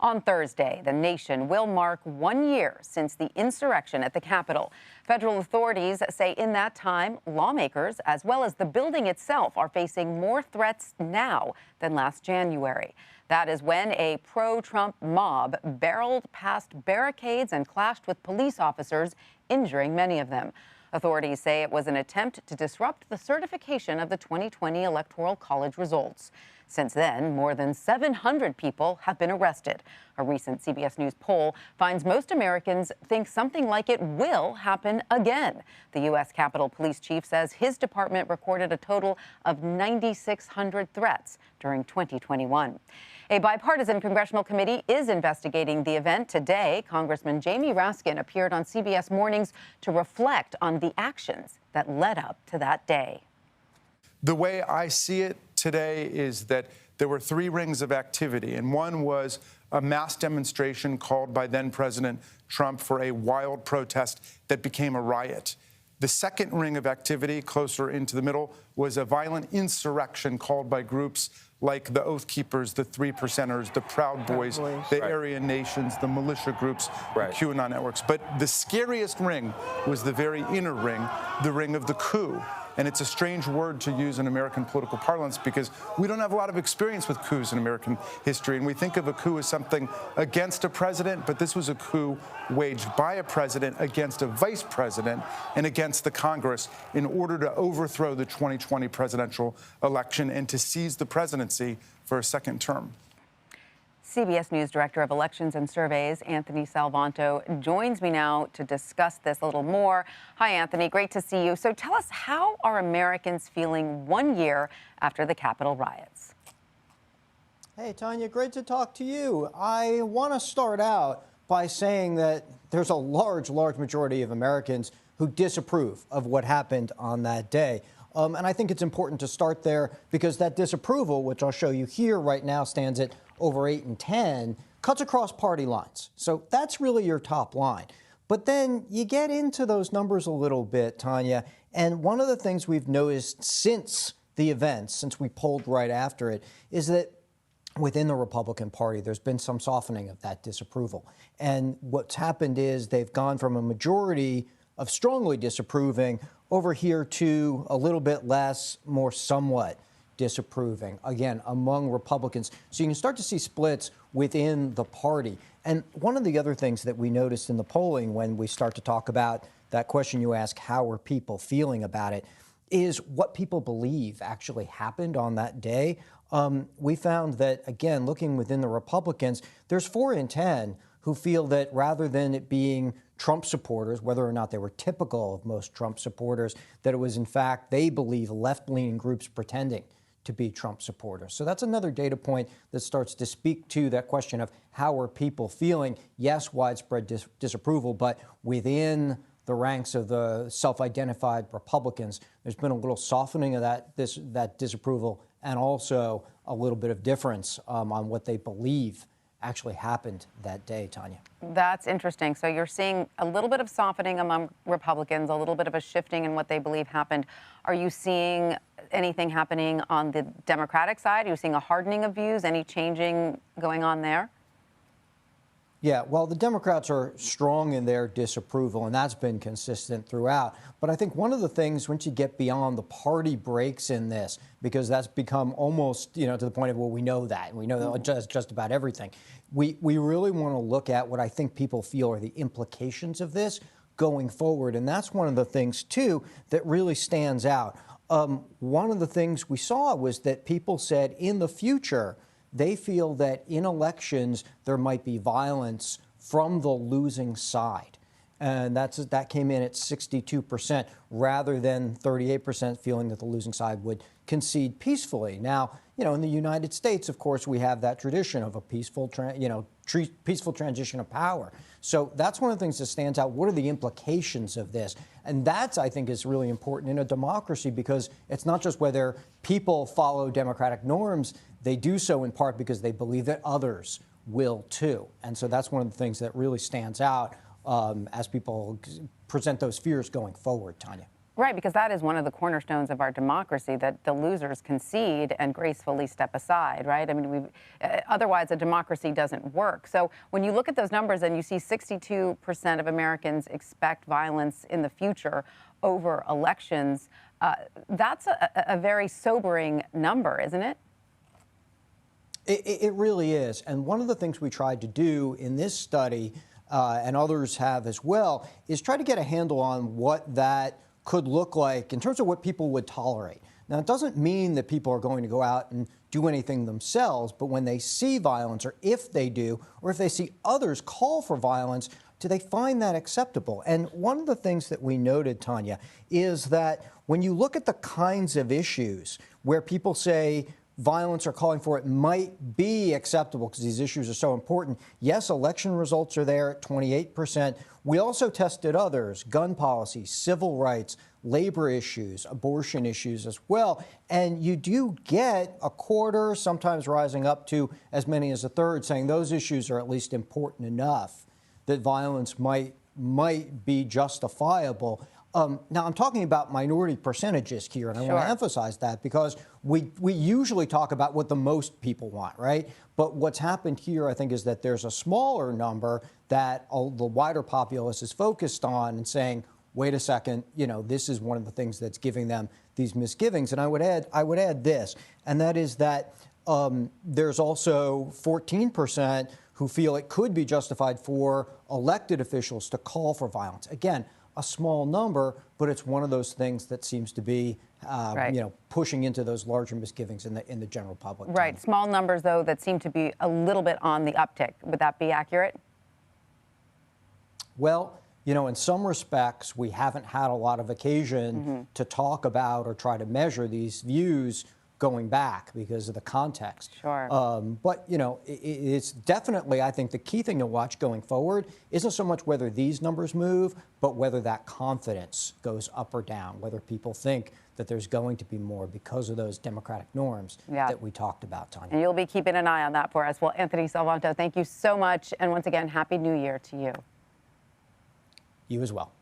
On Thursday, the nation will mark 1 year since the insurrection at the Capitol. Federal authorities say in that time, lawmakers, as well as the building itself, are facing more threats now than last January. That is when a pro-Trump mob barreled past barricades and clashed with police officers, injuring many of them. Authorities say it was an attempt to disrupt the certification of the 2020 Electoral College results. Since then, more than 700 people have been arrested. A recent CBS News poll finds most Americans think something like it will happen again. The U.S. Capitol Police Chief says his department recorded a total of 9,600 threats during 2021. A bipartisan congressional committee is investigating the event today. Congressman Jamie Raskin appeared on CBS Mornings to reflect on the actions that led up to that day. The way I see it today is that there were 3 rings of activity, and one was a mass demonstration called by then-President Trump for a wild protest that became a riot. The second ring of activity, closer into the middle, was a violent insurrection called by groups like the Oath Keepers, the Three Percenters, the Proud Boys, the Aryan Nations, the militia groups, the QAnon networks. But the scariest ring was the very inner ring, the ring of the coup. And it's a strange word to use in American political parlance because we don't have a lot of experience with coups in American history. And we think of a coup as something against a president, but this was a coup waged by a president against a vice president and against the Congress in order to overthrow the 2020 presidential election and to seize the presidency for a second term. CBS News Director of Elections and Surveys, Anthony Salvanto, joins me now to discuss this a little more. Hi, Anthony. Great to see you. So tell us, how are Americans feeling 1 year after the Capitol riots? Hey, Tanya, great to talk to you. I want to start out by saying that there's a large majority of Americans who disapprove of what happened on that day. And I think it's important to start there because that disapproval, which I'll show you here right now, stands at over 8 and 10, cuts across party lines. So that's really your top line. But then you get into those numbers a little bit, Tanya, and one of the things we've noticed since the events, since we polled right after it, is that within the Republican Party, there's been some softening of that disapproval. And what's happened is they've gone from a majority of strongly disapproving over here to a little bit less, more somewhat disapproving, again, among Republicans. So you can start to see splits within the party. And one of the other things that we noticed in the polling when we start to talk about that question you ask, how are people feeling about it, is what people believe actually happened on that day. We found that, again, looking within the Republicans, there's 4 in 10 who feel that rather than it being Trump supporters, whether or not they were typical of most Trump supporters, that it was, in fact, they believe left-leaning groups pretending to be Trump supporters. So that's another data point that starts to speak to that question of how are people feeling. Yes, widespread disapproval, but within the ranks of the self-identified Republicans, there's been a little softening of that disapproval and also a little bit of difference on what they believe actually happened that day, Tanya. That's interesting. So you're seeing a little bit of softening among Republicans, a little bit of a shifting in what they believe happened. Are you seeing anything happening on the Democratic side? Are you seeing a hardening of views? Any changing going on there? Yeah, well, the Democrats are strong in their disapproval, and that's been consistent throughout. But I think one of the things, once you get beyond the party breaks in this, because that's become almost, to the point of, well, we know that. We know that just about everything. We really want to look at what I think people feel are the implications of this going forward. And that's one of the things, too, that really stands out. One of the things we saw was that people said in the future, they feel that in elections, there might be violence from the losing side. And that came in at 62%, rather than 38% feeling that the losing side would concede peacefully. Now, in the United States, of course, we have that tradition of a peaceful transition of power. So that's one of the things that stands out. What are the implications of this? And that's, I think, is really important in a democracy, because it's not just whether people follow democratic norms. They do so in part because they believe that others will too. And so that's one of the things that really stands out as people present those fears going forward, Tanya. Right, because that is one of the cornerstones of our democracy, that the losers concede and gracefully step aside, right? I mean, otherwise a democracy doesn't work. So when you look at those numbers and you see 62% of Americans expect violence in the future over elections, that's a very sobering number, isn't it? It really is. And one of the things we tried to do in this study, and others have as well, is try to get a handle on what that could look like in terms of what people would tolerate. Now, it doesn't mean that people are going to go out and do anything themselves, but when they see violence, or if they do, or if they see others call for violence, do they find that acceptable? And one of the things that we noted, Tanya, is that when you look at the kinds of issues where people say violence or calling for it might be acceptable because these issues are so important. Yes, election results are there at 28%. We also tested others, gun policy, civil rights, labor issues, abortion issues as well. And you do get a quarter, sometimes rising up to as many as a third, saying those issues are at least important enough that violence might be justifiable. Now, I'm talking about minority percentages here, and I want to emphasize that because we usually talk about what the most people want, right? But what's happened here, I think, is that there's a smaller number that the wider populace is focused on and saying, wait a second, you know, this is one of the things that's giving them these misgivings. And I would add this, and that is that there's also 14% who feel it could be justified for elected officials to call for violence. Again, a small number, but it's one of those things that seems to be, you know, pushing into those larger misgivings in the general public. Right. Small numbers, though, that seem to be a little bit on the uptick. Would that be accurate? Well, you know, in some respects, we haven't had a lot of occasion to talk about or try to measure these views going back because of the context. Sure. But, you know, it's definitely, I think, the key thing to watch going forward isn't so much whether these numbers move, but whether that confidence goes up or down, whether people think that there's going to be more because of those democratic norms that we talked about, Tanya. And you'll be keeping an eye on that for us. Well, Anthony Salvanto, thank you so much. And once again, Happy New Year to you. You as well.